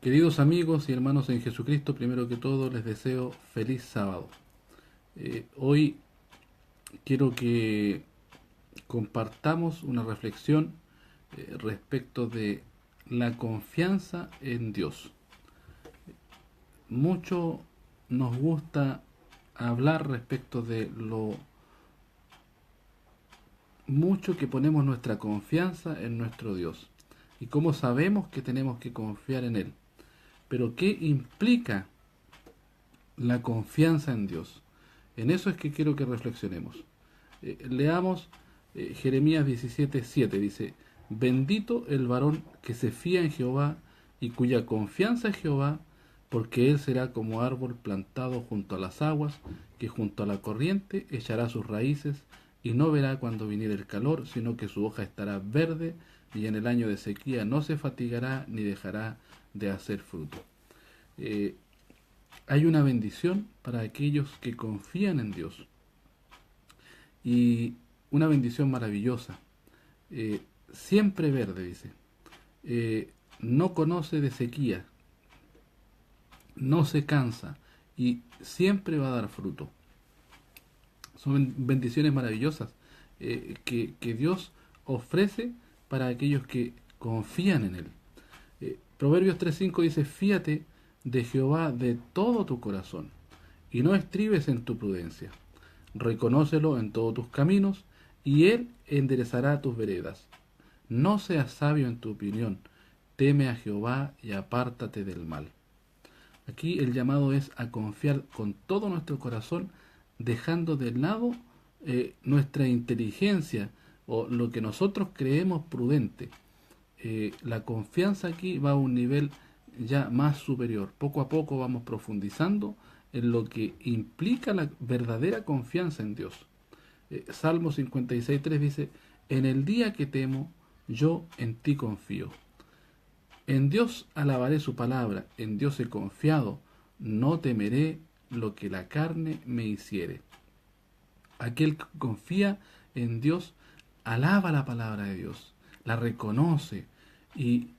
Queridos amigos y hermanos en Jesucristo, primero que todo les deseo feliz sábado. Hoy quiero que compartamos una reflexión respecto de la confianza en Dios. Mucho nos gusta hablar respecto de lo mucho que ponemos nuestra confianza en nuestro Dios y cómo sabemos que tenemos que confiar en Él. Pero ¿qué implica la confianza en Dios? En eso es que quiero que reflexionemos. Leamos Jeremías 17:7. Dice: Bendito el varón que se fía en Jehová y cuya confianza es Jehová, porque él será como árbol plantado junto a las aguas, que junto a la corriente echará sus raíces, y no verá cuando viniere el calor, sino que su hoja estará verde, y en el año de sequía no se fatigará ni dejará de hacer fruto. Eh, Hay una bendición para aquellos que confían en Dios, y una bendición maravillosa. Eh, Siempre verde, dice. No conoce de sequía, no se cansa y siempre va a dar fruto. Son bendiciones maravillosas que Dios ofrece para aquellos que confían en Él. Proverbios 3:5 dice: Fíate de Jehová de todo tu corazón y no estribes en tu prudencia. Reconócelo en todos tus caminos y Él enderezará tus veredas. No seas sabio en tu opinión, teme a Jehová y apártate del mal. Aquí el llamado es a confiar con todo nuestro corazón, dejando de lado nuestra inteligencia o lo que nosotros creemos prudente. La confianza aquí va a un nivel ya más superior. Poco a poco vamos profundizando en lo que implica la verdadera confianza en Dios. Salmo 56:3 dice: En el día que temo, yo en ti confío. En Dios alabaré su palabra, en Dios he confiado, no temeré lo que la carne me hiciere. Aquel que confía en Dios alaba la palabra de Dios, la reconoce y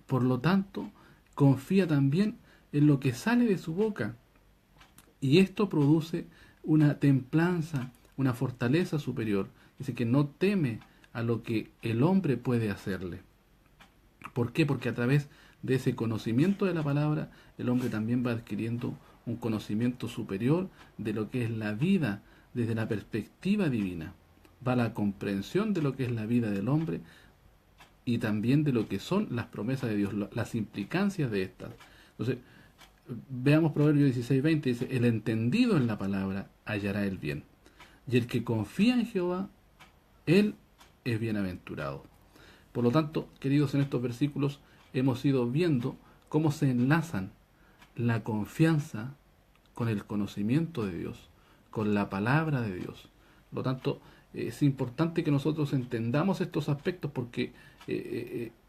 por lo tanto confía también en lo que sale de su boca. Y esto produce una templanza, una fortaleza superior. Dice que no teme a lo que el hombre puede hacerle. ¿Por qué? Porque a través de ese conocimiento de la palabra, el hombre también va adquiriendo un conocimiento superior de lo que es la vida desde la perspectiva divina. Va la comprensión de lo que es la vida del hombre y también de lo que son las promesas de Dios, las implicancias de estas. Entonces, veamos Proverbios 16:20, dice: El entendido en la palabra hallará el bien, y el que confía en Jehová, él es bienaventurado. Por lo tanto, queridos, en estos versículos hemos ido viendo cómo se enlazan la confianza con el conocimiento de Dios, con la palabra de Dios. Por lo tanto, es importante que nosotros entendamos estos aspectos porque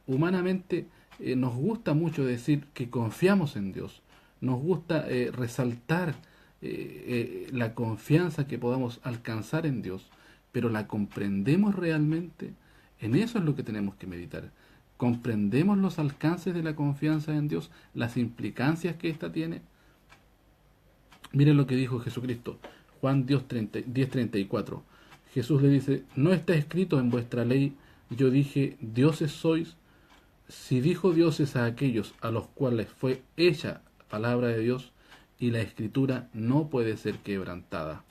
humanamente nos gusta mucho decir que confiamos en Dios. Nos gusta resaltar la confianza que podamos alcanzar en Dios, pero ¿la comprendemos realmente? En eso es lo que tenemos que meditar. ¿Comprendemos los alcances de la confianza en Dios? ¿Las implicancias que ésta tiene? Miren lo que dijo Jesucristo, Juan 10:34. Jesús le dice: No está escrito en vuestra ley, yo dije, dioses sois. Si dijo dioses a aquellos a los cuales fue hecha palabra de Dios, y la escritura no puede ser quebrantada.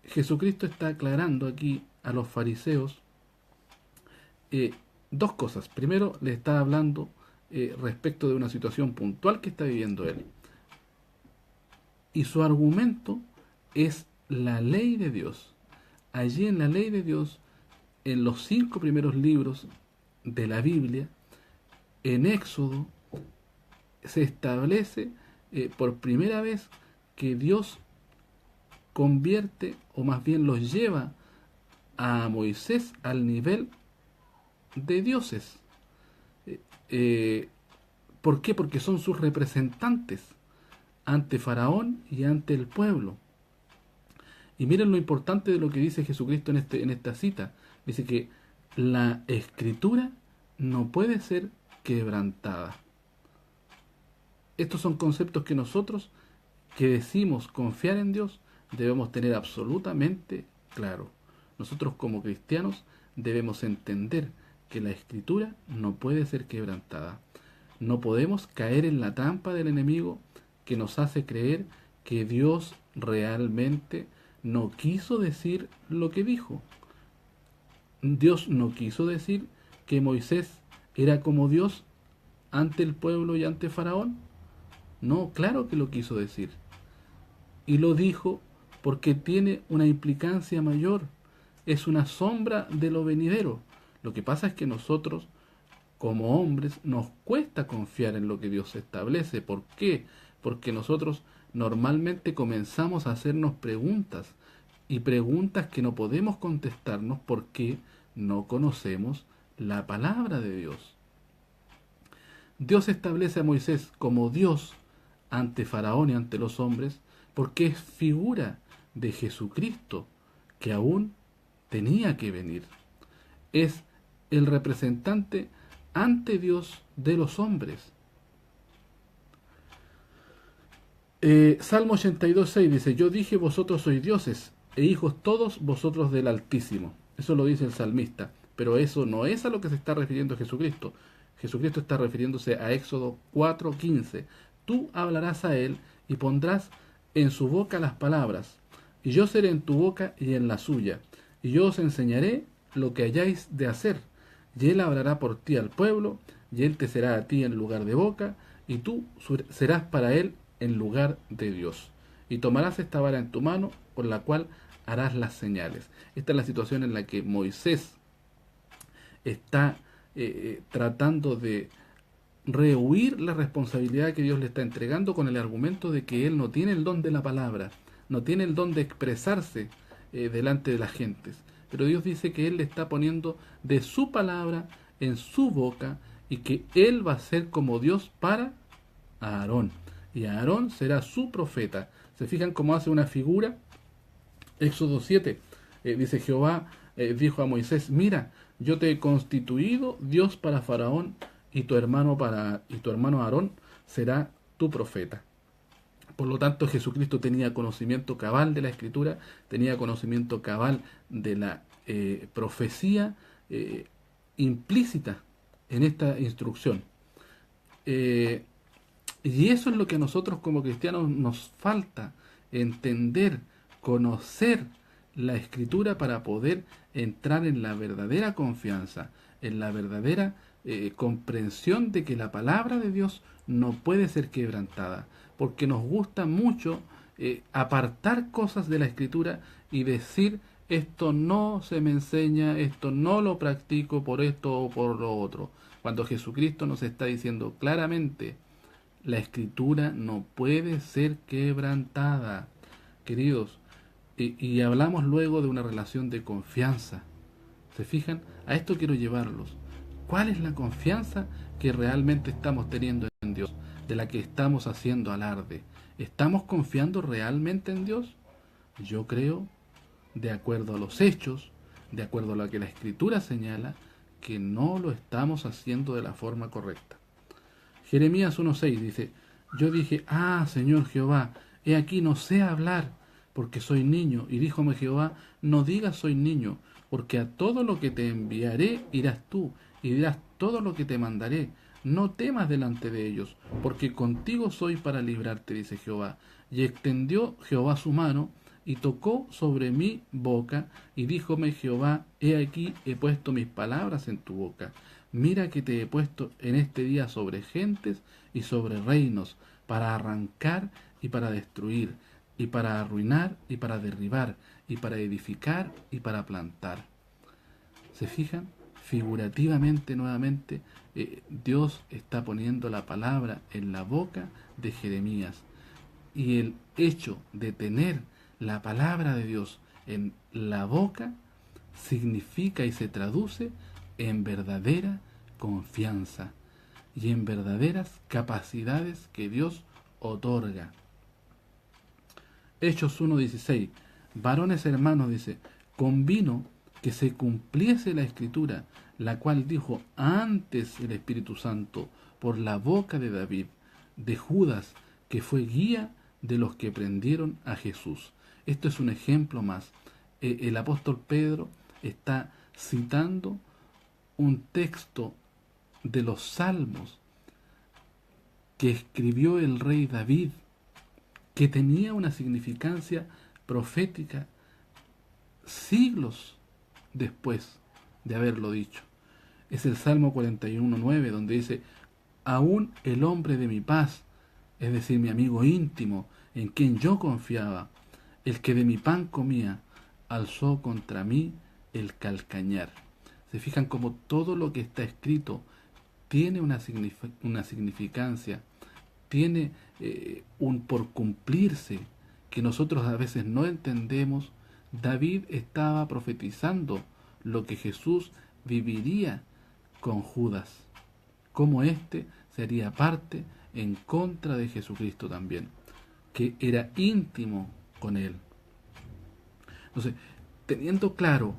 Jesucristo está aclarando aquí a los fariseos dos cosas. Primero, le está hablando respecto de una situación puntual que está viviendo él. Y su argumento es la ley de Dios. Allí en la ley de Dios, en los 5 primeros libros de la Biblia, en Éxodo, se establece por primera vez que Dios convierte, o más bien los lleva a Moisés al nivel de dioses. ¿Por qué? Porque son sus representantes ante Faraón y ante el pueblo. Y miren lo importante de lo que dice Jesucristo en esta cita. Dice que la escritura no puede ser quebrantada. Estos son conceptos que nosotros, que decimos confiar en Dios, debemos tener absolutamente claro. Nosotros como cristianos debemos entender que la Escritura no puede ser quebrantada. No podemos caer en la trampa del enemigo que nos hace creer que Dios realmente no quiso decir lo que dijo. Dios no quiso decir que Moisés era como Dios ante el pueblo y ante Faraón. No, claro que lo quiso decir. Y lo dijo porque tiene una implicancia mayor. Es una sombra de lo venidero. Lo que pasa es que nosotros, como hombres, nos cuesta confiar en lo que Dios establece. ¿Por qué? Porque nosotros normalmente comenzamos a hacernos preguntas, y preguntas que no podemos contestarnos porque no conocemos la palabra de Dios. Dios establece a Moisés como Dios ante Faraón y ante los hombres porque es figura de Jesucristo que aún tenía que venir. Es el representante ante Dios de los hombres. Salmo 82:6 dice: yo dije, vosotros sois dioses e hijos todos vosotros del Altísimo. Eso lo dice el salmista, pero eso no es a lo que se está refiriendo Jesucristo. Jesucristo está refiriéndose a Éxodo 4:15. Tú hablarás a él y pondrás en su boca las palabras, y yo seré en tu boca y en la suya, y yo os enseñaré lo que hayáis de hacer, y él hablará por ti al pueblo, y él te será a ti en lugar de boca, y tú serás para él en lugar de Dios. Y tomarás esta vara en tu mano, con la cual harás las señales. Esta es la situación en la que Moisés está tratando de rehuir la responsabilidad que Dios le está entregando con el argumento de que él no tiene el don de la palabra, no tiene el don de expresarse delante de las gentes. Pero Dios dice que él le está poniendo de su palabra en su boca y que él va a ser como Dios para Aarón. Y Aarón será su profeta. ¿Se fijan cómo hace una figura? Éxodo 7, dice Jehová, dijo a Moisés: mira, yo te he constituido Dios para Faraón, y tu hermano Aarón será tu profeta. Por lo tanto, Jesucristo tenía conocimiento cabal de la Escritura, tenía conocimiento cabal de la profecía implícita en esta instrucción. Y eso es lo que a nosotros como cristianos nos falta entender, conocer la Escritura para poder entrar en la verdadera confianza, en la verdadera comprensión de que la palabra de Dios no puede ser quebrantada, porque nos gusta mucho apartar cosas de la Escritura y decir: esto no se me enseña, esto no lo practico por esto o por lo otro, cuando Jesucristo nos está diciendo claramente: la Escritura no puede ser quebrantada. Queridos, y hablamos luego de una relación de confianza. ¿Se fijan? A esto quiero llevarlos. ¿Cuál es la confianza que realmente estamos teniendo en Dios, de la que estamos haciendo alarde? ¿Estamos confiando realmente en Dios? Yo creo, de acuerdo a los hechos, de acuerdo a lo que la Escritura señala, que no lo estamos haciendo de la forma correcta. Jeremías 1:6 dice: yo dije: Señor Jehová, he aquí no sé hablar, porque soy niño. Y díjome Jehová: no digas soy niño, porque a todo lo que te enviaré irás tú, y dirás todo lo que te mandaré. No temas delante de ellos, porque contigo soy para librarte, dice Jehová. Y extendió Jehová su mano, y tocó sobre mi boca, y díjome Jehová: he aquí he puesto mis palabras en tu boca. Mira que te he puesto en este día sobre gentes y sobre reinos, para arrancar y para destruir, y para arruinar y para derribar, y para edificar y para plantar. ¿Se fijan? Figurativamente, nuevamente, Dios está poniendo la palabra en la boca de Jeremías. Y el hecho de tener la palabra de Dios en la boca significa y se traduce en verdadera confianza y en verdaderas capacidades que Dios otorga. Hechos 1:16. Varones hermanos, dice, convino que se cumpliese la Escritura la cual dijo antes el Espíritu Santo por la boca de David, de Judas, que fue guía de los que prendieron a Jesús. Esto es un ejemplo más. El apóstol Pedro está citando un texto de los Salmos que escribió el rey David, que tenía una significancia profética siglos después de haberlo dicho. Es el Salmo 41:9, donde dice: aún el hombre de mi paz, es decir, mi amigo íntimo, en quien yo confiaba, el que de mi pan comía, alzó contra mí el calcañar. Se fijan como todo lo que está escrito tiene una significancia, tiene un por cumplirse que nosotros a veces no entendemos. David estaba profetizando lo que Jesús viviría con Judas, cómo éste sería parte en contra de Jesucristo también, que era íntimo con él. Entonces, teniendo claro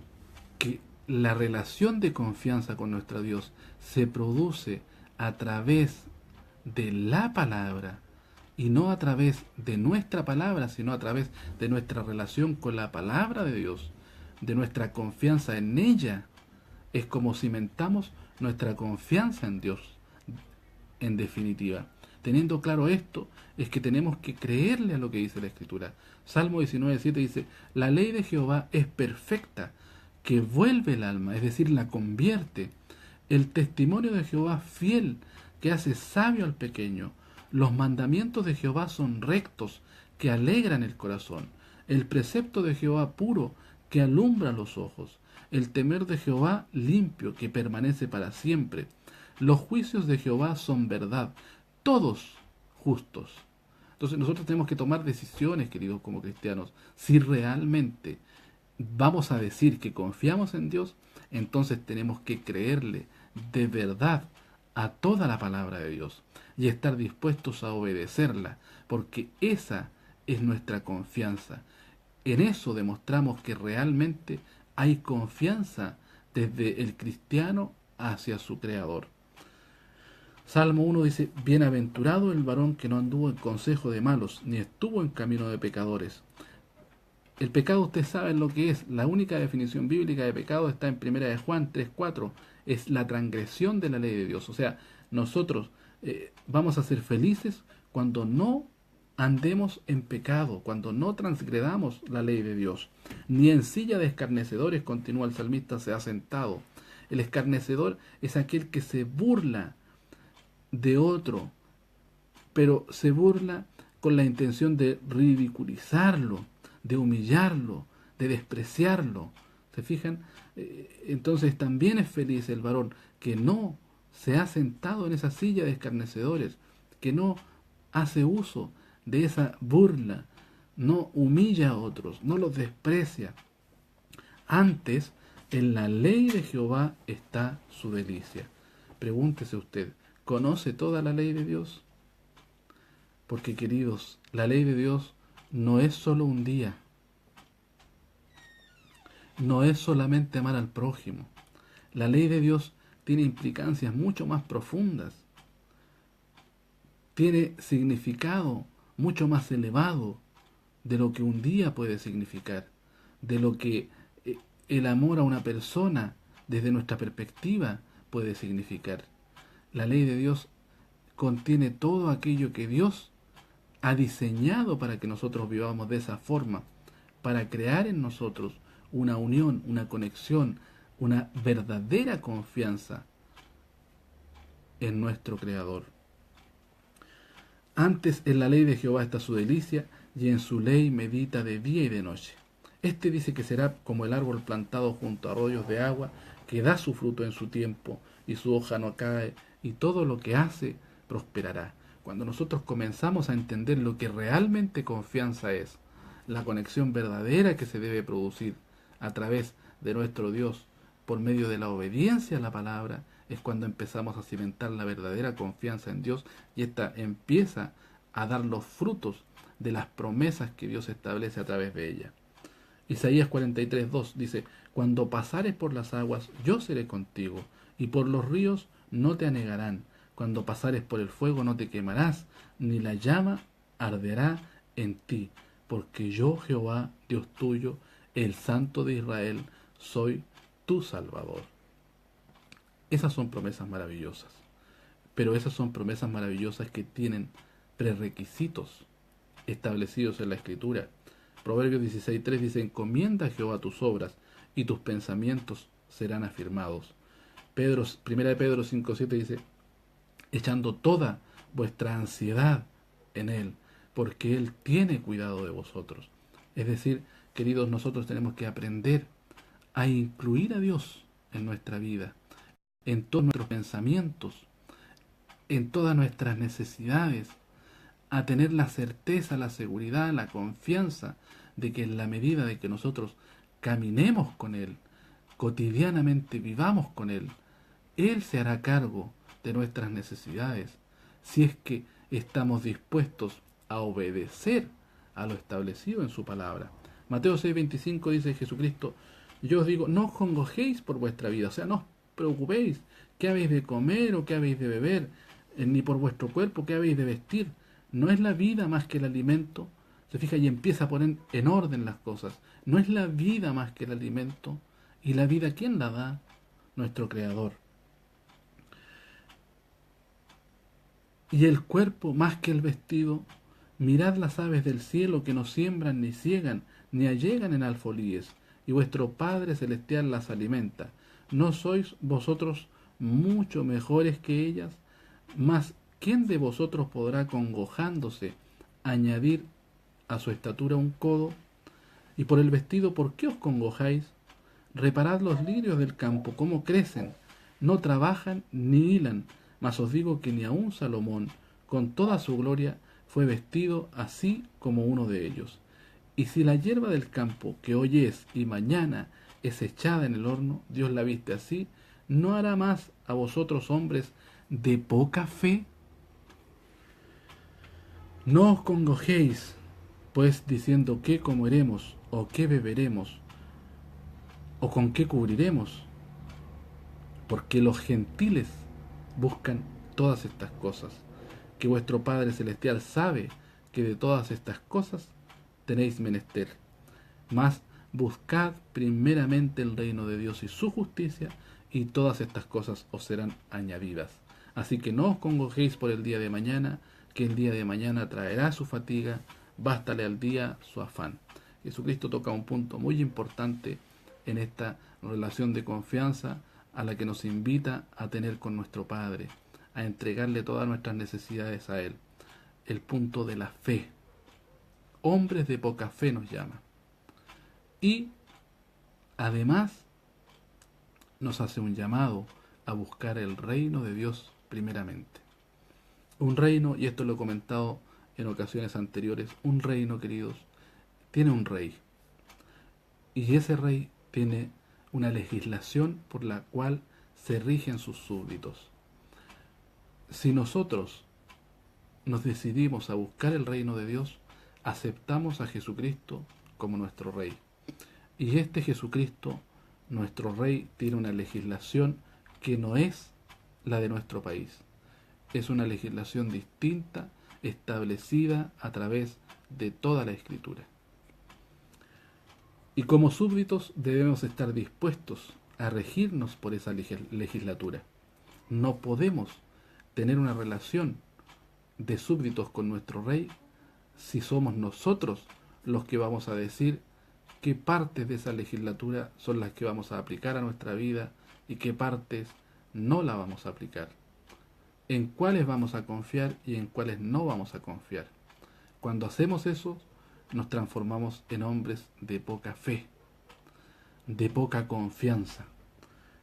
que la relación de confianza con nuestro Dios se produce a través de la palabra, y no a través de nuestra palabra, sino a través de nuestra relación con la palabra de Dios, de nuestra confianza en ella, es como cimentamos nuestra confianza en Dios. En definitiva, teniendo claro esto, es que tenemos que creerle a lo que dice la Escritura. Salmo 19:7 dice: la ley de Jehová es perfecta, que vuelve el alma, es decir, la convierte. El testimonio de Jehová fiel, que hace sabio al pequeño. Los mandamientos de Jehová son rectos, que alegran el corazón. El precepto de Jehová puro, que alumbra los ojos. El temer de Jehová limpio, que permanece para siempre. Los juicios de Jehová son verdad, todos justos. Entonces nosotros tenemos que tomar decisiones, queridos, como cristianos. Si realmente vamos a decir que confiamos en Dios, entonces tenemos que creerle de verdad a toda la palabra de Dios y estar dispuestos a obedecerla, porque esa es nuestra confianza. En eso demostramos que realmente hay confianza desde el cristiano hacia su Creador. Salmo 1 dice: bienaventurado el varón que no anduvo en consejo de malos, ni estuvo en camino de pecadores. El pecado, ustedes saben lo que es. La única definición bíblica de pecado está en 1 de Juan 3:4. Es la transgresión de la ley de Dios. O sea, nosotros vamos a ser felices cuando no andemos en pecado, cuando no transgredamos la ley de Dios. Ni en silla de escarnecedores, continúa el salmista, se ha sentado. El escarnecedor es aquel que se burla de otro, pero se burla con la intención de ridiculizarlo, de humillarlo, de despreciarlo. ¿Se fijan? Entonces también es feliz el varón que no se ha sentado en esa silla de escarnecedores, que no hace uso de esa burla, no humilla a otros, no los desprecia. Antes, en la ley de Jehová está su delicia. Pregúntese usted, ¿conoce toda la ley de Dios? Porque, queridos, la ley de Dios no es solo un día, no es solamente amar al prójimo. La ley de Dios tiene implicancias mucho más profundas, tiene significado mucho más elevado de lo que un día puede significar, de lo que el amor a una persona desde nuestra perspectiva puede significar. La ley de Dios contiene todo aquello que Dios ha diseñado para que nosotros vivamos de esa forma, para crear en nosotros una unión, una conexión, una verdadera confianza en nuestro Creador. Antes en la ley de Jehová está su delicia, y en su ley medita de día y de noche. Este dice que será como el árbol plantado junto a arroyos de agua, que da su fruto en su tiempo, y su hoja no cae, y todo lo que hace prosperará. Cuando nosotros comenzamos a entender lo que realmente confianza es, la conexión verdadera que se debe producir a través de nuestro Dios por medio de la obediencia a la palabra, es cuando empezamos a cimentar la verdadera confianza en Dios, y ésta empieza a dar los frutos de las promesas que Dios establece a través de ella. Isaías 43:2 dice, cuando pasares por las aguas, yo seré contigo, y por los ríos no te anegarán. Cuando pasares por el fuego no te quemarás, ni la llama arderá en ti, porque yo, Jehová, Dios tuyo, el Santo de Israel, soy tu Salvador. Esas son promesas maravillosas, pero esas son promesas maravillosas que tienen prerequisitos establecidos en la Escritura. Proverbios 16:3 dice, encomienda a Jehová tus obras y tus pensamientos serán afirmados. Primera de Pedro 5:7 dice, echando toda vuestra ansiedad en Él, porque Él tiene cuidado de vosotros. Es decir, queridos, nosotros tenemos que aprender a incluir a Dios en nuestra vida, en todos nuestros pensamientos, en todas nuestras necesidades, a tener la certeza, la seguridad, la confianza de que en la medida de que nosotros caminemos con Él, cotidianamente vivamos con Él se hará cargo de nuestras necesidades, si es que estamos dispuestos a obedecer a lo establecido en su palabra. Mateo 6:25 dice Jesucristo, yo os digo, no os congojéis por vuestra vida, o sea, no os preocupéis qué habéis de comer o qué habéis de beber, ni por vuestro cuerpo qué habéis de vestir. ¿No es la vida más que el alimento? Se fija y empieza a poner en orden las cosas. ¿No es la vida más que el alimento? ¿Y la vida quién la da? Nuestro Creador. ¿Y el cuerpo más que el vestido? Mirad las aves del cielo que no siembran ni ciegan, ni allegan en alfolíes, y vuestro Padre Celestial las alimenta. ¿No sois vosotros mucho mejores que ellas? Mas, ¿quién de vosotros podrá, congojándose, añadir a su estatura un codo? Y por el vestido, ¿por qué os congojáis? Reparad los lirios del campo, cómo crecen, no trabajan ni hilan, mas os digo que ni aun Salomón, con toda su gloria, fue vestido así como uno de ellos. Y si la hierba del campo, que hoy es y mañana es echada en el horno, Dios la viste así, ¿no hará más a vosotros hombres de poca fe? No os congojéis, pues, diciendo qué comeremos, o qué beberemos, o con qué cubriremos, porque los gentiles buscan todas estas cosas, que vuestro Padre Celestial sabe que de todas estas cosas tenéis menester. Mas buscad primeramente el reino de Dios y su justicia, y todas estas cosas os serán añadidas. Así que no os congojéis por el día de mañana, que el día de mañana traerá su fatiga, bástale al día su afán. Jesucristo toca un punto muy importante en esta relación de confianza a la que nos invita a tener con nuestro Padre, a entregarle todas nuestras necesidades a Él. El punto de la fe. Hombres de poca fe nos llama. Y además nos hace un llamado a buscar el reino de Dios primeramente. Un reino, y esto lo he comentado en ocasiones anteriores, un reino, queridos, tiene un rey. Y ese rey tiene una legislación por la cual se rigen sus súbditos. Si nosotros nos decidimos a buscar el reino de Dios, aceptamos a Jesucristo como nuestro rey. Y este Jesucristo, nuestro rey, tiene una legislación que no es la de nuestro país. Es una legislación distinta, establecida a través de toda la Escritura. Y como súbditos debemos estar dispuestos a regirnos por esa legislatura. No podemos tener una relación de súbditos con nuestro rey si somos nosotros los que vamos a decir qué partes de esa legislatura son las que vamos a aplicar a nuestra vida y qué partes no la vamos a aplicar. En cuáles vamos a confiar y en cuáles no vamos a confiar. Cuando hacemos eso, nos transformamos en hombres de poca fe, de poca confianza.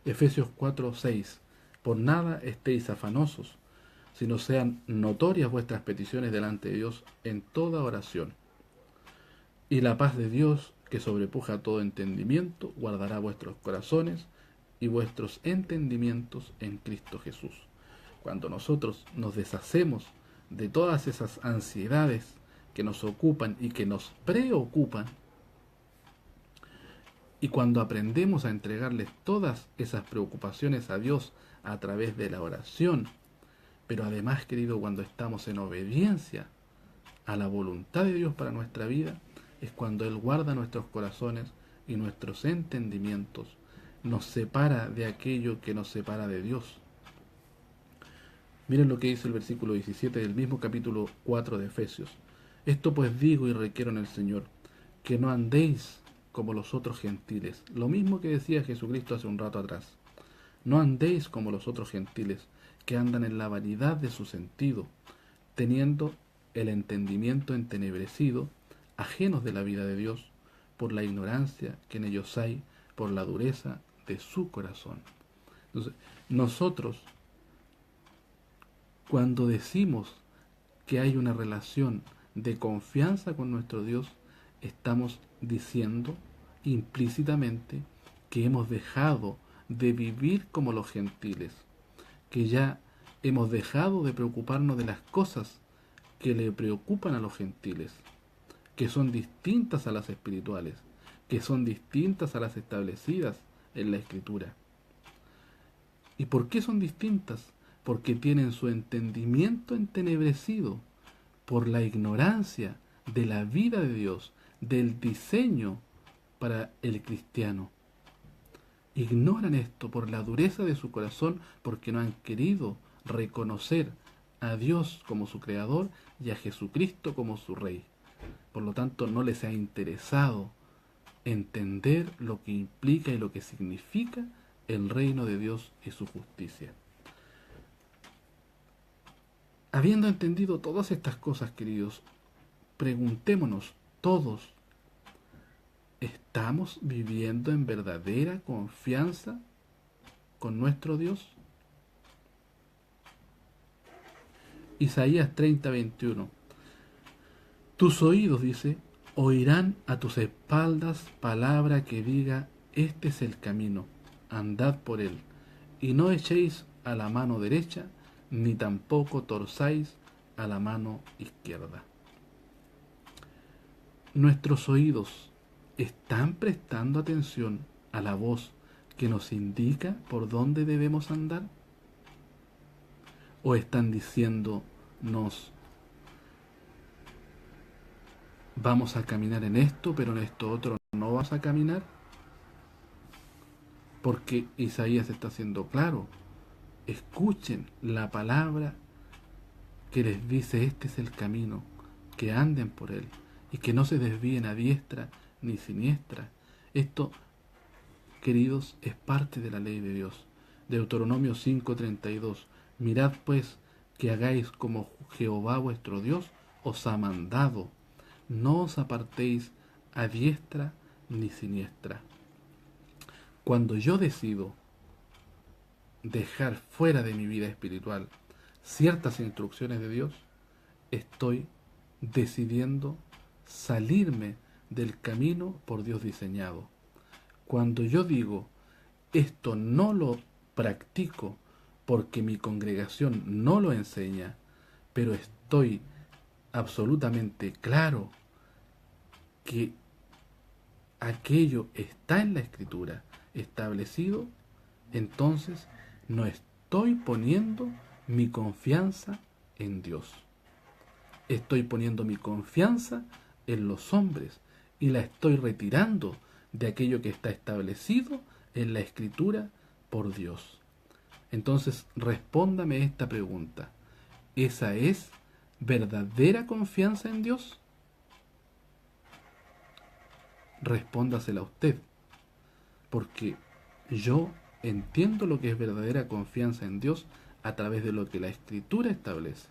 Efesios 4:6. Por nada estéis afanosos, sino sean notorias vuestras peticiones delante de Dios en toda oración. Y la paz de Dios, que sobrepuja todo entendimiento, guardará vuestros corazones y vuestros entendimientos en Cristo Jesús. Cuando nosotros nos deshacemos de todas esas ansiedades que nos ocupan y que nos preocupan, Y cuando aprendemos a entregarles todas esas preocupaciones a Dios a través de la oración, pero además, querido, cuando estamos en obediencia a la voluntad de Dios para nuestra vida, es cuando Él guarda nuestros corazones y nuestros entendimientos, nos separa de aquello que nos separa de Dios. Miren lo que dice el versículo 17 del mismo capítulo 4 de Efesios. Esto pues digo y requiero en el Señor, que no andéis como los otros gentiles. Lo mismo que decía Jesucristo hace un rato atrás. No andéis como los otros gentiles, que andan en la vanidad de su sentido, teniendo el entendimiento entenebrecido, ajenos de la vida de Dios, por la ignorancia que en ellos hay, por la dureza de su corazón. Entonces, nosotros, cuando decimos que hay una relación de confianza con nuestro Dios, estamos diciendo implícitamente que hemos dejado de vivir como los gentiles, que ya hemos dejado de preocuparnos de las cosas que le preocupan a los gentiles, que son distintas a las espirituales, que son distintas a las establecidas en la Escritura. ¿Y por qué son distintas? Porque tienen su entendimiento entenebrecido por la ignorancia de la vida de Dios, del diseño para el cristiano. Ignoran esto por la dureza de su corazón, porque no han querido reconocer a Dios como su creador y a Jesucristo como su rey. Por lo tanto, no les ha interesado entender lo que implica y lo que significa el reino de Dios y su justicia. Habiendo entendido todas estas cosas, queridos, preguntémonos todos, ¿estamos viviendo en verdadera confianza con nuestro Dios? Isaías 30:21. Tus oídos, dice, oirán a tus espaldas palabra que diga, este es el camino, andad por él, y no echéis a la mano derecha, ni tampoco torzáis a la mano izquierda. Nuestros oídos están prestando atención a la voz que nos indica por dónde debemos andar, o están diciéndonos vamos a caminar en esto, pero en esto otro no vas a caminar. Porque Isaías está siendo claro. Escuchen la palabra que les dice este es el camino, que anden por él y que no se desvíen a diestra ni siniestra. Esto, queridos, es parte de la ley de Dios. Deuteronomio 5:32. Mirad pues que hagáis como Jehová vuestro Dios os ha mandado. No os apartéis a diestra ni siniestra. Cuando yo decido dejar fuera de mi vida espiritual ciertas instrucciones de Dios, estoy decidiendo salirme del camino por Dios diseñado. Cuando yo digo, esto no lo practico porque mi congregación no lo enseña, pero estoy absolutamente claro que aquello está en la Escritura establecido, entonces no estoy poniendo mi confianza en Dios. Estoy poniendo mi confianza en los hombres y la estoy retirando de aquello que está establecido en la Escritura por Dios. Entonces, respóndame esta pregunta. ¿Esa es verdadera confianza en Dios? Respóndasela a usted, porque yo entiendo lo que es verdadera confianza en Dios a través de lo que la Escritura establece.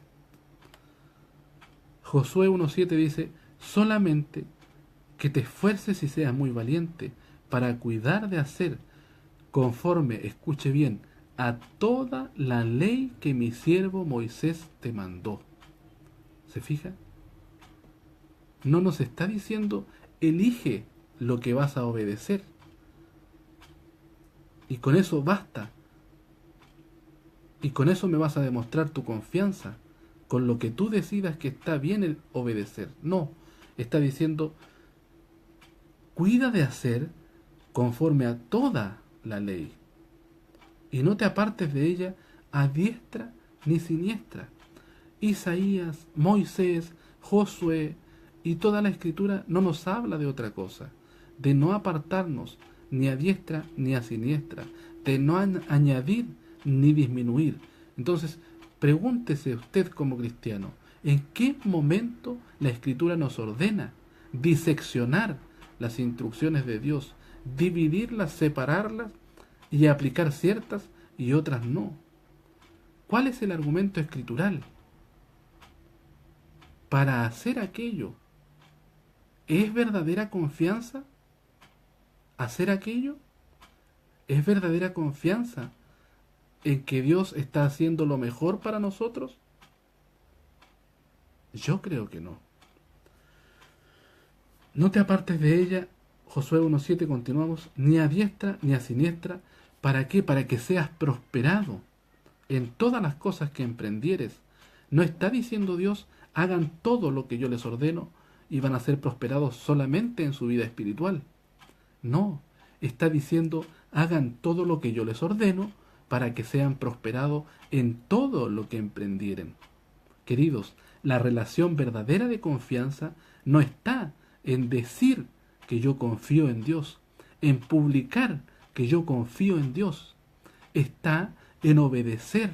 Josué 1:7 dice, solamente que te esfuerces y seas muy valiente para cuidar de hacer conforme, escuche bien, a toda la ley que mi siervo Moisés te mandó. ¿Se fija? No nos está diciendo, elige lo que vas a obedecer. Y con eso basta. Y con eso me vas a demostrar tu confianza, con lo que tú decidas que está bien el obedecer. No, está diciendo, cuida de hacer conforme a toda la ley, y no te apartes de ella a diestra ni siniestra. Isaías, Moisés, Josué y toda la escritura no nos habla de otra cosa, de no apartarnos ni a diestra ni a siniestra, de no añadir ni disminuir. Entonces, pregúntese usted como cristiano, ¿en qué momento la escritura nos ordena diseccionar las instrucciones de Dios, dividirlas, separarlas y aplicar ciertas y otras no? ¿Cuál es el argumento escritural para hacer aquello? ¿Es verdadera confianza hacer aquello? ¿Es verdadera confianza en que Dios está haciendo lo mejor para nosotros? Yo creo que no. No te apartes de ella, Josué 1.7, continuamos, ni a diestra ni a siniestra. ¿Para qué? Para que seas prosperado en todas las cosas que emprendieres. No está diciendo Dios, hagan todo lo que yo les ordeno y van a ser prosperados solamente en su vida espiritual. No, está diciendo, hagan todo lo que yo les ordeno para que sean prosperados en todo lo que emprendieren. Queridos, la relación verdadera de confianza no está en decir que yo confío en Dios, en publicar que yo confío en Dios. Está en obedecer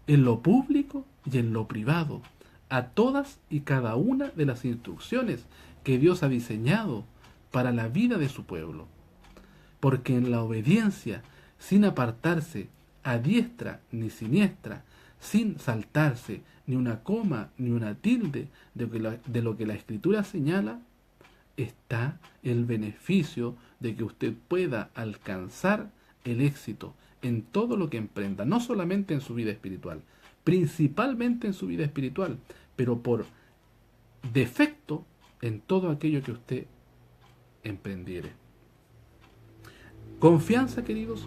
en lo público y en lo privado a todas y cada una de las instrucciones que Dios ha diseñado para la vida de su pueblo. Porque en la obediencia, sin apartarse a diestra ni siniestra, sin saltarse ni una coma ni una tilde de lo que la Escritura señala, está el beneficio de que usted pueda alcanzar el éxito en todo lo que emprenda, no solamente en su vida espiritual, principalmente en su vida espiritual, pero por defecto en todo aquello que usted emprendiere. Confianza, queridos,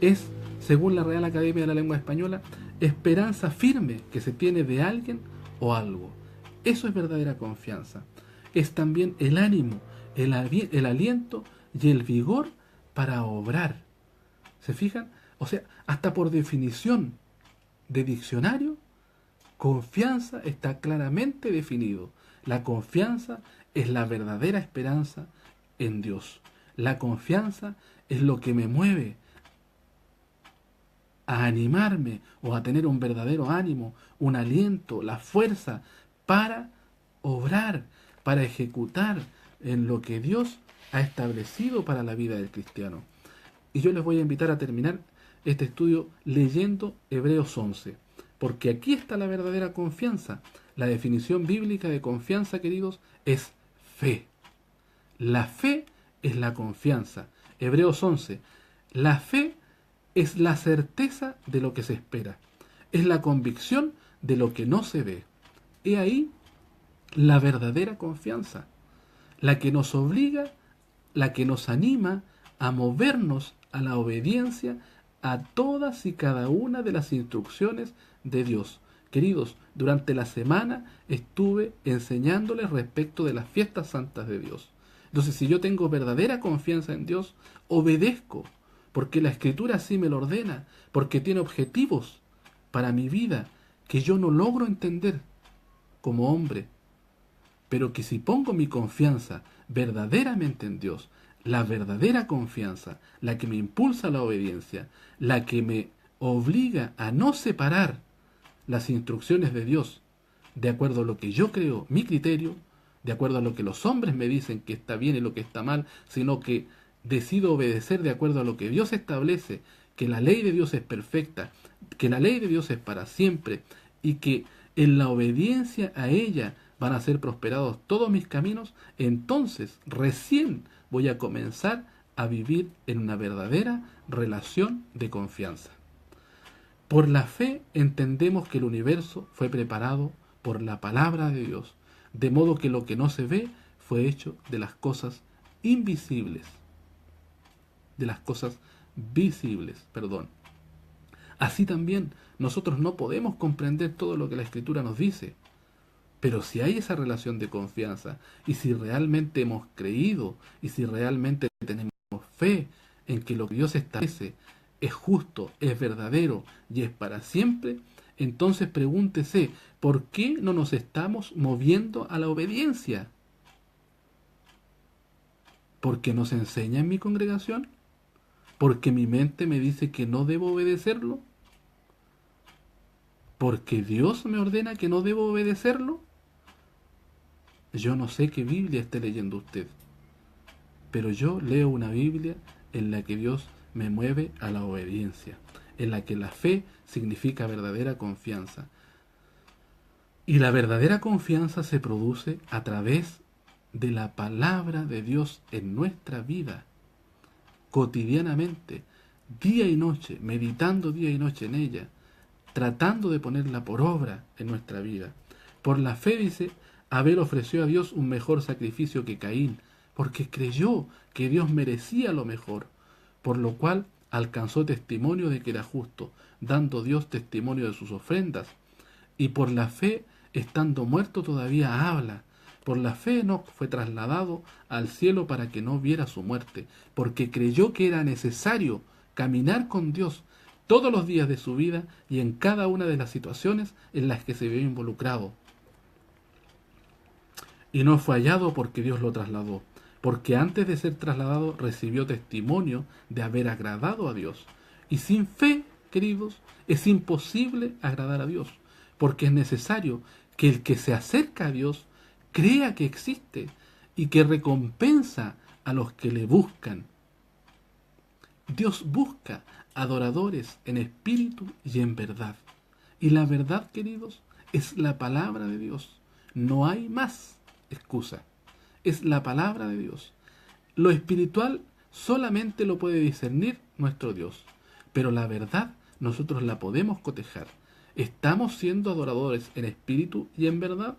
es, según la Real Academia de la Lengua Española, esperanza firme que se tiene de alguien o algo. Eso es verdadera confianza. Es también el ánimo, el aliento y el vigor para obrar. ¿Se fijan? O sea, hasta por definición de diccionario, confianza está claramente definido. La confianza es la verdadera esperanza en Dios. La confianza es lo que me mueve a animarme o a tener un verdadero ánimo, un aliento, la fuerza para obrar, para ejecutar en lo que Dios ha establecido para la vida del cristiano. Y yo les voy a invitar a terminar este estudio leyendo Hebreos 11, porque aquí está la verdadera confianza. La definición bíblica de confianza, queridos, es fe. La fe es la confianza. Hebreos 11. La fe es la certeza de lo que se espera. Es la convicción de lo que no se ve. He ahí la verdadera confianza, la que nos obliga, la que nos anima a movernos a la obediencia a todas y cada una de las instrucciones de Dios. Queridos, durante la semana estuve enseñándoles respecto de las fiestas santas de Dios. Entonces, si yo tengo verdadera confianza en Dios, obedezco, porque la Escritura así me lo ordena, porque tiene objetivos para mi vida que yo no logro entender como hombre, pero que si pongo mi confianza verdaderamente en Dios, la verdadera confianza, la que me impulsa a la obediencia, la que me obliga a no separar las instrucciones de Dios de acuerdo a lo que yo creo, mi criterio, de acuerdo a lo que los hombres me dicen que está bien y lo que está mal, sino que decido obedecer de acuerdo a lo que Dios establece, que la ley de Dios es perfecta, que la ley de Dios es para siempre y que en la obediencia a ella van a ser prosperados todos mis caminos, entonces recién voy a comenzar a vivir en una verdadera relación de confianza. Por la fe entendemos que el universo fue preparado por la palabra de Dios, de modo que lo que no se ve fue hecho de las cosas invisibles, de las cosas visibles, perdón. Así también nosotros no podemos comprender todo lo que la Escritura nos dice, pero si hay esa relación de confianza y si realmente hemos creído y si realmente tenemos fe en que lo que Dios establece es justo, es verdadero y es para siempre, entonces pregúntese, ¿por qué no nos estamos moviendo a la obediencia? ¿Porque nos enseña en mi congregación? ¿Porque mi mente me dice que no debo obedecerlo? ¿Porque Dios me ordena que no debo obedecerlo? Yo no sé qué Biblia esté leyendo usted, pero yo leo una Biblia en la que Dios me mueve a la obediencia, en la que la fe significa verdadera confianza. Y la verdadera confianza se produce a través de la palabra de Dios en nuestra vida, cotidianamente, día y noche, meditando día y noche en ella, tratando de ponerla por obra en nuestra vida. Por la fe, dice, Abel ofreció a Dios un mejor sacrificio que Caín, porque creyó que Dios merecía lo mejor, por lo cual alcanzó testimonio de que era justo, dando Dios testimonio de sus ofrendas. Y por la fe, estando muerto todavía habla. Por la fe Enoc fue trasladado al cielo para que no viera su muerte, porque creyó que era necesario caminar con Dios todos los días de su vida y en cada una de las situaciones en las que se vio involucrado. Y no fue hallado porque Dios lo trasladó, porque antes de ser trasladado recibió testimonio de haber agradado a Dios. Y sin fe, queridos, es imposible agradar a Dios, porque es necesario que el que se acerca a Dios crea que existe y que recompensa a los que le buscan. Dios busca adoradores en espíritu y en verdad. Y la verdad, queridos, es la palabra de Dios. No hay más excusa. Es la palabra de Dios. Lo espiritual solamente lo puede discernir nuestro Dios. Pero la verdad nosotros la podemos cotejar. ¿Estamos siendo adoradores en espíritu y en verdad?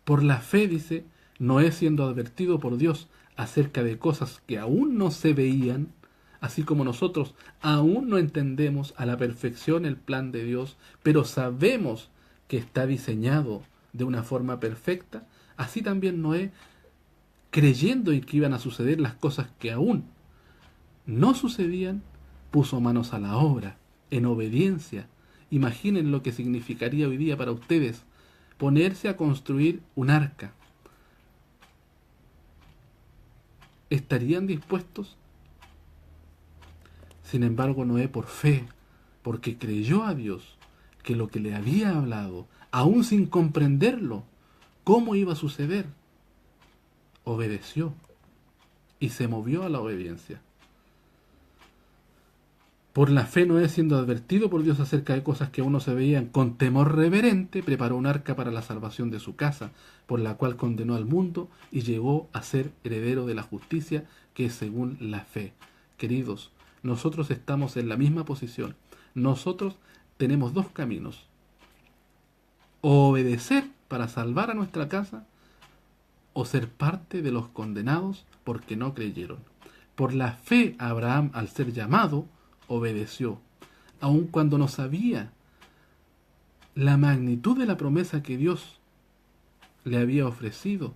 Por la fe, dice, Noé siendo advertido por Dios acerca de cosas que aún no se veían, así como nosotros aún no entendemos a la perfección el plan de Dios, pero sabemos que está diseñado de una forma perfecta, así también Noé, creyendo en que iban a suceder las cosas que aún no sucedían, puso manos a la obra, en obediencia. Imaginen lo que significaría hoy día para ustedes ponerse a construir un arca. ¿Estarían dispuestos? Sin embargo, Noé, por fe, porque creyó a Dios, que lo que le había hablado, aún sin comprenderlo, cómo iba a suceder, obedeció y se movió a la obediencia. Por la fe, Noé, siendo advertido por Dios acerca de cosas que aún no se veían, con temor reverente preparó un arca para la salvación de su casa, por la cual condenó al mundo y llegó a ser heredero de la justicia, que es según la fe. Queridos, nosotros estamos en la misma posición. Nosotros tenemos dos caminos: o obedecer para salvar a nuestra casa, o ser parte de los condenados porque no creyeron. Por la fe, Abraham, al ser llamado, obedeció, aun cuando no sabía la magnitud de la promesa que Dios le había ofrecido,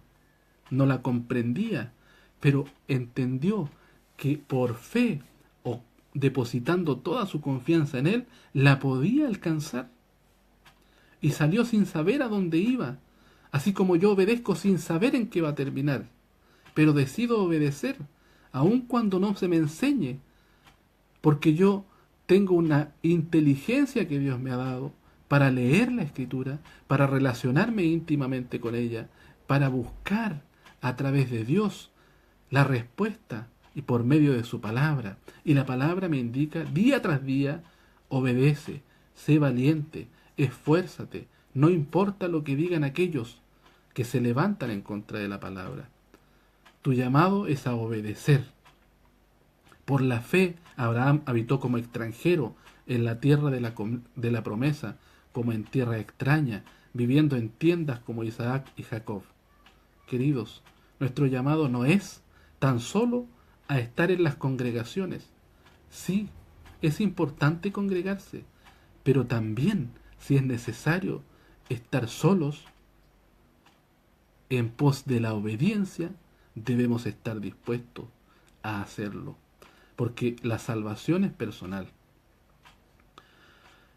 no la comprendía, pero entendió que por fe, o depositando toda su confianza en Él, la podía alcanzar. Y salió sin saber a dónde iba, así como yo obedezco sin saber en qué va a terminar, pero decido obedecer, aun cuando no se me enseñe, porque yo tengo una inteligencia que Dios me ha dado para leer la Escritura, para relacionarme íntimamente con ella, para buscar a través de Dios la respuesta y por medio de su palabra. Y la palabra me indica día tras día: obedece, sé valiente, esfuérzate, no importa lo que digan aquellos que se levantan en contra de la palabra. Tu llamado es a obedecer. Por la fe, Abraham habitó como extranjero en la tierra de la promesa, como en tierra extraña, viviendo en tiendas como Isaac y Jacob. Queridos, nuestro llamado no es tan solo a estar en las congregaciones. Sí, es importante congregarse, pero también, si es necesario, estar solos en pos de la obediencia, debemos estar dispuestos. a hacerlo, porque la salvación es personal.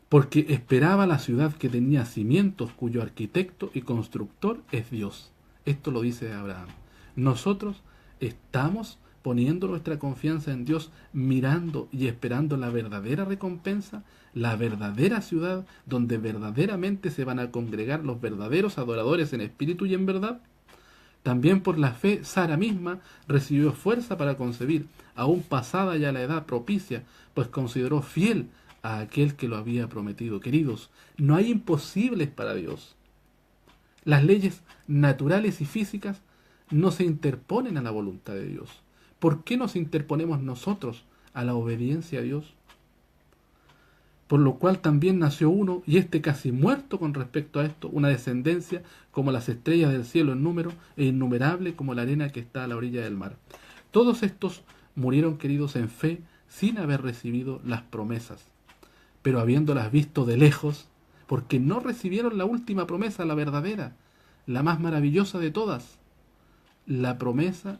Porque esperaba la ciudad que tenía cimientos, cuyo arquitecto y constructor es Dios. Esto lo dice Abraham. Nosotros estamos poniendo nuestra confianza en Dios, mirando y esperando la verdadera recompensa, la verdadera ciudad donde verdaderamente se van a congregar los verdaderos adoradores en espíritu y en verdad. También por la fe, Sara misma recibió fuerza para concebir, aún pasada ya la edad propicia, pues consideró fiel a aquel que lo había prometido. Queridos, no hay imposibles para Dios. Las leyes naturales y físicas no se interponen a la voluntad de Dios. ¿Por qué nos interponemos nosotros a la obediencia a Dios? Por lo cual también nació uno, y este casi muerto con respecto a esto, una descendencia como las estrellas del cielo en número, e innumerable como la arena que está a la orilla del mar. Todos estos murieron, queridos, en fe, sin haber recibido las promesas, pero habiéndolas visto de lejos, porque no recibieron la última promesa, la verdadera, la más maravillosa de todas, la promesa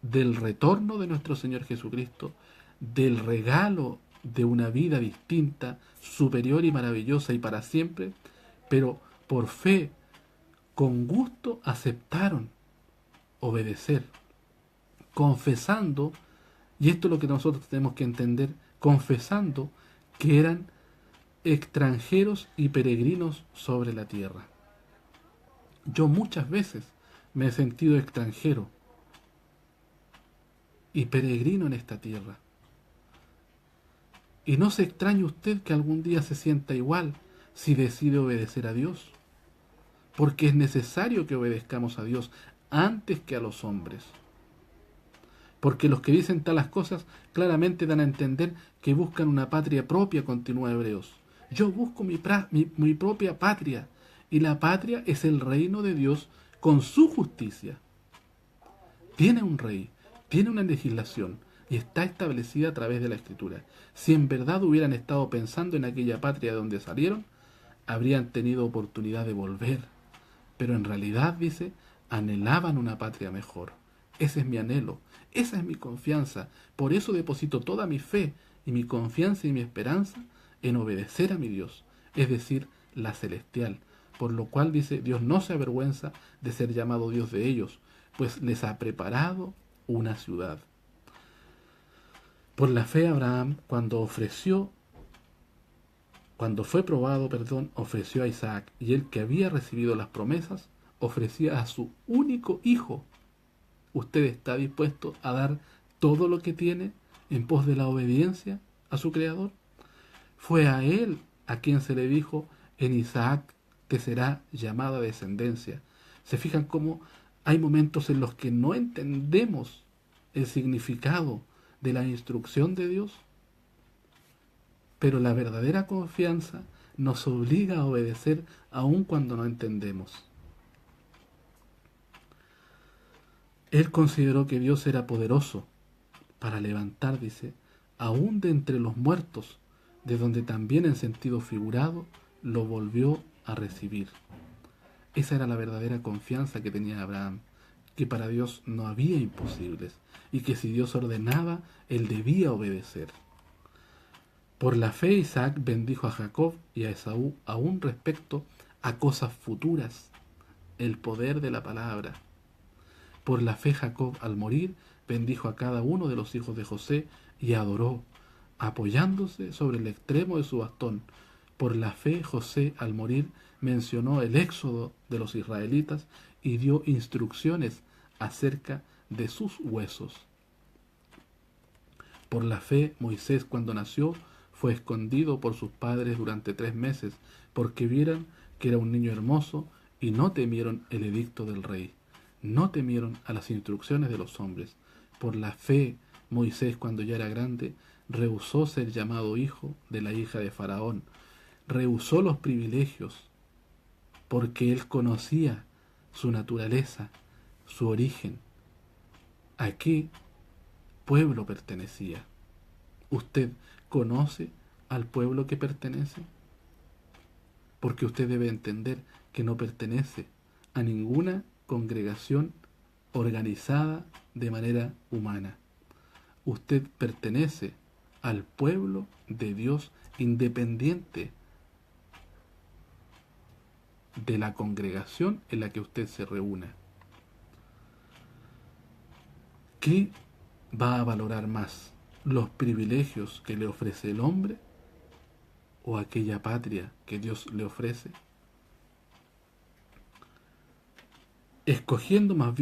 del retorno de nuestro Señor Jesucristo, del regalo de una vida distinta, superior y maravillosa y para siempre, pero por fe, con gusto aceptaron obedecer, confesando, y esto es lo que nosotros tenemos que entender, confesando que eran extranjeros y peregrinos sobre la tierra. Yo muchas veces me he sentido extranjero y peregrino en esta tierra. Y no se extrañe usted que algún día se sienta igual si decide obedecer a Dios, porque es necesario que obedezcamos a Dios antes que a los hombres. Porque los que dicen talas cosas claramente dan a entender que buscan una patria propia, continúa Hebreos. Yo busco mi propia patria, y la patria es el reino de Dios con su justicia. Tiene un rey, tiene una legislación, y está establecida a través de la Escritura. Si en verdad hubieran estado pensando en aquella patria de donde salieron, habrían tenido oportunidad de volver. Pero en realidad, dice, anhelaban una patria mejor. Ese es mi anhelo, esa es mi confianza. Por eso deposito toda mi fe y mi confianza y mi esperanza en obedecer a mi Dios, es decir, la celestial. Por lo cual, dice, Dios no se avergüenza de ser llamado Dios de ellos, pues les ha preparado una ciudad. Por la fe Abraham, cuando fue probado, ofreció a Isaac, y el que había recibido las promesas, ofrecía a su único hijo. ¿Usted está dispuesto a dar todo lo que tiene en pos de la obediencia a su Creador? Fue a él a quien se le dijo, en Isaac te será llamada descendencia. ¿Se fijan cómo hay momentos en los que no entendemos el significado de la instrucción de Dios? Pero la verdadera confianza nos obliga a obedecer aun cuando no entendemos. Él consideró que Dios era poderoso para levantar, dice, aún de entre los muertos, de donde también en sentido figurado lo volvió a recibir. Esa era la verdadera confianza que tenía Abraham, que para Dios no había imposibles, y que si Dios ordenaba, él debía obedecer. Por la fe Isaac bendijo a Jacob y a Esaú aún respecto a cosas futuras, el poder de la palabra. Por la fe Jacob al morir bendijo a cada uno de los hijos de José y adoró, apoyándose sobre el extremo de su bastón. Por la fe José al morir mencionó el éxodo de los israelitas y dio instrucciones acerca de sus huesos. Por la fe Moisés cuando nació fue escondido por sus padres durante 3 meses, porque vieran que era un niño hermoso y no temieron el edicto del rey, no temieron a las instrucciones de los hombres. Por la fe Moisés cuando ya era grande rehusó ser llamado hijo de la hija de Faraón, rehusó los privilegios, porque él conocía su naturaleza, su origen, a qué pueblo pertenecía. ¿Usted conoce al pueblo que pertenece? Porque usted debe entender que no pertenece a ninguna congregación organizada de manera humana. usted pertenece al pueblo de Dios independiente de la congregación en la que usted se reúna. ¿Qué va a valorar más? ¿Los privilegios que le ofrece el hombre o aquella patria que Dios le ofrece? Escogiendo más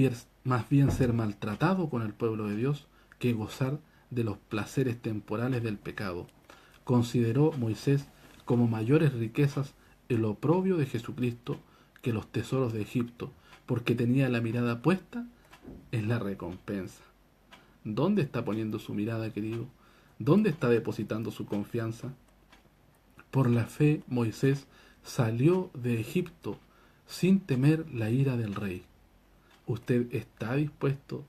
bien ser maltratado con el pueblo de Dios que gozar de los placeres temporales del pecado. Consideró Moisés como mayores riquezas el oprobio de Jesucristo que los tesoros de Egipto, porque tenía la mirada puesta en la recompensa. ¿Dónde está poniendo su mirada, querido? ¿Dónde está depositando su confianza? Por la fe, Moisés salió de Egipto sin temer la ira del rey. ¿Usted está dispuesto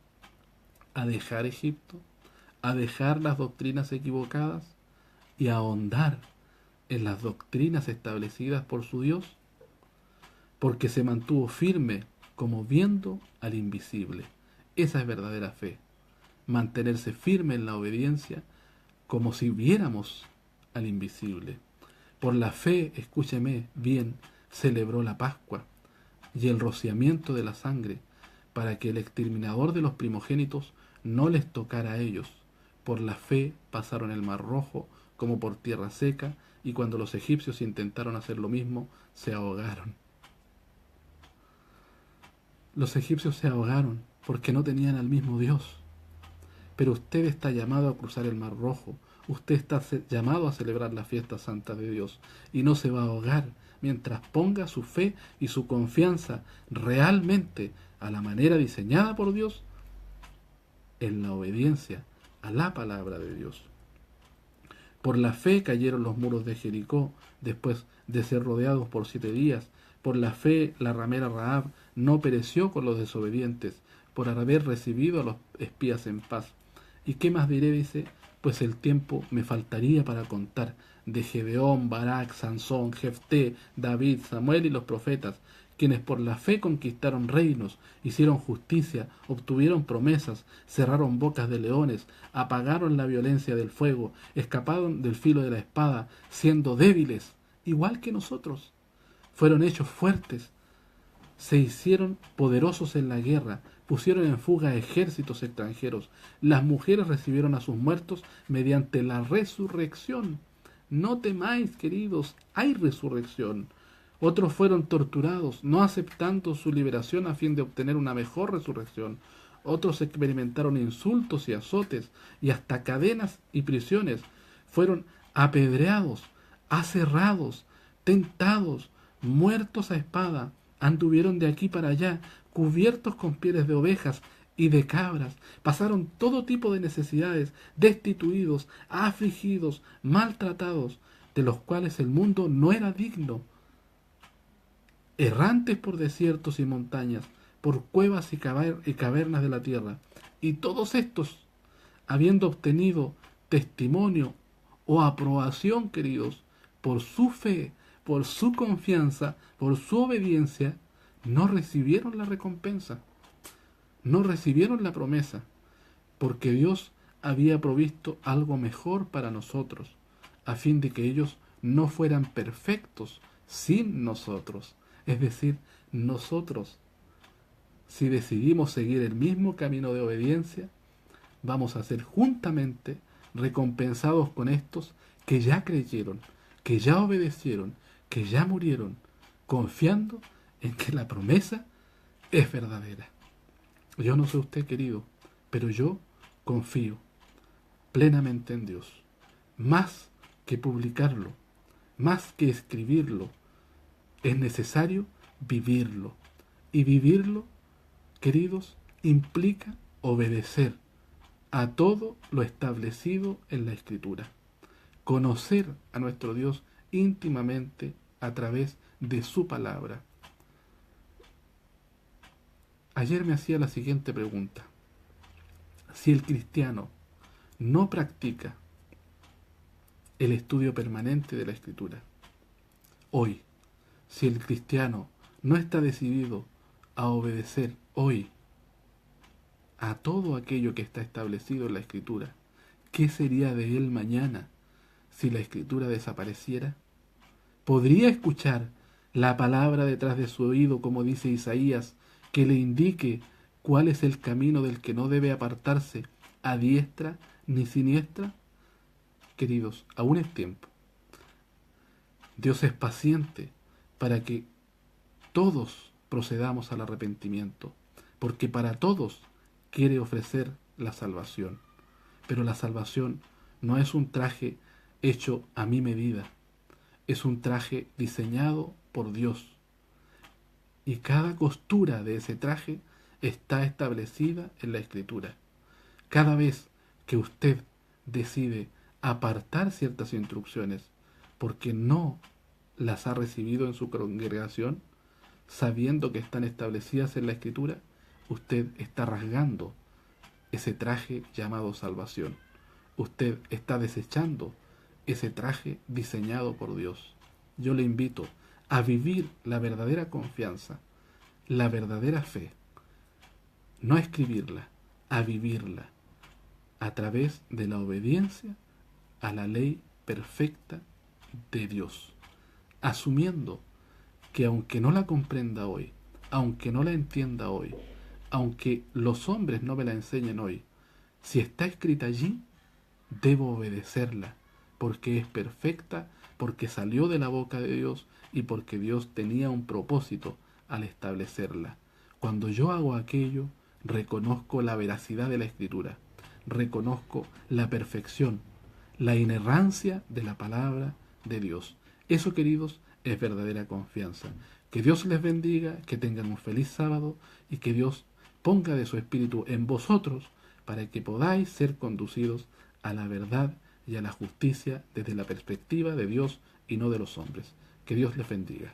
a dejar Egipto, a dejar las doctrinas equivocadas y a ahondar en las doctrinas establecidas por su Dios? Porque se mantuvo firme como viendo al invisible. Esa es verdadera fe. Mantenerse firme en la obediencia como si viéramos al invisible. Por la fe, escúcheme bien, celebró la Pascua y el rociamiento de la sangre, para que el exterminador de los primogénitos no les tocara a ellos. Por la fe pasaron el mar Rojo como por tierra seca, y cuando los egipcios intentaron hacer lo mismo, se ahogaron. Los egipcios se ahogaron porque no tenían al mismo Dios. Pero usted está llamado a cruzar el mar Rojo. Usted está llamado a celebrar la fiesta santa de Dios y no se va a ahogar mientras ponga su fe y su confianza realmente a la manera diseñada por Dios en la obediencia a la palabra de Dios. Por la fe cayeron los muros de Jericó después de ser rodeados por 7 días. Por la fe la ramera Rahab no pereció con los desobedientes, por haber recibido a los espías en paz. ¿Y qué más diré? Dice, pues el tiempo me faltaría para contar de Gedeón, Barak, Sansón, Jefté, David, Samuel y los profetas, quienes por la fe conquistaron reinos, hicieron justicia, obtuvieron promesas, cerraron bocas de leones, apagaron la violencia del fuego, escaparon del filo de la espada, siendo débiles, igual que nosotros. Fueron hechos fuertes, se hicieron poderosos en la guerra, pusieron en fuga a ejércitos extranjeros. Las mujeres recibieron a sus muertos mediante la resurrección. No temáis, queridos, hay resurrección. Otros fueron torturados, no aceptando su liberación a fin de obtener una mejor resurrección. Otros experimentaron insultos y azotes, y hasta cadenas y prisiones. Fueron apedreados, aserrados, tentados, muertos a espada. Anduvieron de aquí para allá, cubiertos con pieles de ovejas y de cabras. Pasaron todo tipo de necesidades, destituidos, afligidos, maltratados, de los cuales el mundo no era digno. Errantes por desiertos y montañas, por cuevas y cavernas de la tierra. Y todos estos, habiendo obtenido testimonio o aprobación, queridos, por su fe, por su confianza, por su obediencia, no recibieron la recompensa, no recibieron la promesa, porque Dios había provisto algo mejor para nosotros, a fin de que ellos no fueran perfectos sin nosotros. Es decir, nosotros, si decidimos seguir el mismo camino de obediencia, vamos a ser juntamente recompensados con estos que ya creyeron, que ya obedecieron, que ya murieron, confiando en que la promesa es verdadera. Yo no sé usted, querido, pero yo confío plenamente en Dios. Más que publicarlo, más que escribirlo, es necesario vivirlo. Y vivirlo, queridos, implica obedecer a todo lo establecido en la Escritura. Conocer a nuestro Dios íntimamente a través de su palabra. Ayer me hacía la siguiente pregunta. Si el cristiano no practica el estudio permanente de la Escritura, hoy, si el cristiano no está decidido a obedecer hoy a todo aquello que está establecido en la Escritura, ¿qué sería de él mañana si la escritura desapareciera? ¿Podría escuchar la palabra detrás de su oído, como dice Isaías, que le indique cuál es el camino del que no debe apartarse a diestra ni siniestra? Queridos, aún es tiempo. Dios es paciente para que todos procedamos al arrepentimiento, porque para todos quiere ofrecer la salvación. Pero la salvación no es un traje hecho a mi medida, es un traje diseñado por Dios. Y cada costura de ese traje está establecida en la Escritura. Cada vez que usted decide apartar ciertas instrucciones porque no las ha recibido en su congregación, sabiendo que están establecidas en la Escritura, usted está rasgando ese traje llamado salvación. Usted está desechando ese traje diseñado por Dios. Yo le invito a vivir la verdadera confianza, la verdadera fe, no a escribirla, a vivirla, a través de la obediencia a la ley perfecta de Dios, asumiendo que aunque no la comprenda hoy, aunque no la entienda hoy, aunque los hombres no me la enseñen hoy, si está escrita allí, debo obedecerla, porque es perfecta, porque salió de la boca de Dios y porque Dios tenía un propósito al establecerla. Cuando yo hago aquello, reconozco la veracidad de la Escritura, reconozco la perfección, la inerrancia de la palabra de Dios. Eso, queridos, es verdadera confianza. Que Dios les bendiga, que tengan un feliz sábado y que Dios ponga de su espíritu en vosotros para que podáis ser conducidos a la verdad y a la justicia desde la perspectiva de Dios y no de los hombres. Que Dios les bendiga.